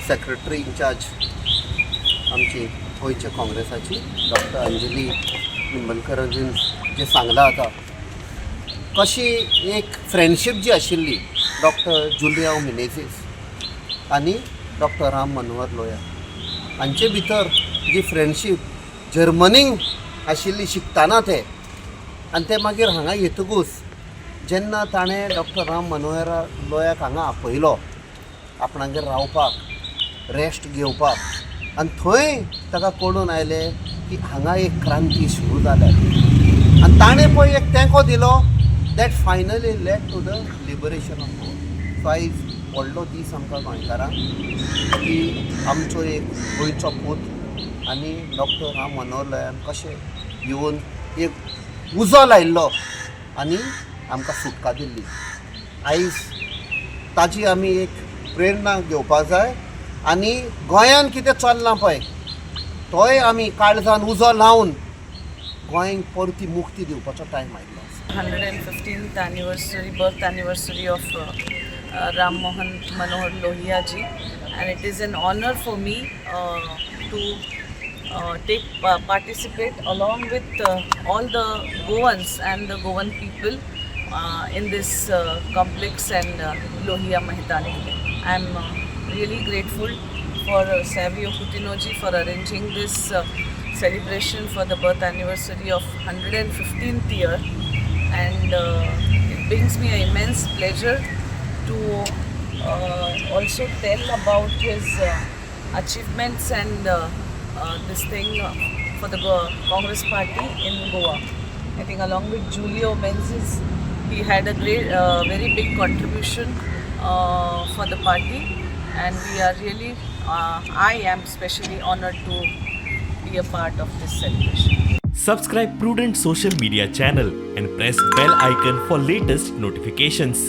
Secretary in charge आमची गोयच्या काँग्रेसाची doctor Anjali निंबलकरांजीन जे सांगला आता कशी एक फ्रेंडशीप जी आशिल्ली डॉक्टर जुलिया मिनेझीस आनी डॉक्टर राम मनोहर लोहिया हांचे भितर जी फ्रेंडशीप जर्मनीक आशिल्ली शिकताना ते आनी ते मागीर हांगा येतकूच जेन्ना ताणें डॉक्टर राम मनोहर लोहियाक हांगा आपयलो आपणागेर रावपाक रेस्ट घेवपाक आनी थंय ताका कळून आयलें की हांगा एक क्रांती सुरू जाल्या आनी ताणें पळय एक तेंको दिलो that finally led to the liberation of Goa. So आयज व्हडलो दीस आमकां गोंयकारांक की आमचो एक गोंयचो पूत आनी डॉक्टर राम मनोहर लोहियान कशें येवन एक उजो लायिल्लो आनी आमकां सुटका दिल्ली. आयज ताजी आमी एक प्रेरणा घेवपाक जाय आनी गोंयान कितें चल्लां पळय तोय आमी काळजान उजो लावन गोंयांक परती मुक्ती दिवपाचो टायम आयिल्लो. 115th anniversary, birth anniversary of Ram Mohan Manohar Lohia ji, and it is an honor for me to participate along with all the Goans and the Goan people in this complex and Lohia Mahitani. I am really grateful for Savio Coutinho ji for arranging this celebration for the birth anniversary of 115th year, and it brings me an immense pleasure to also tell about his achievements and this thing for the Congress party in Goa. I think along with Giulio Menzies, he had a great, very big contribution for the party, and we are really, I am especially honored to be a part of this celebration. Subscribe Prudent social media channel and press bell icon for latest notifications.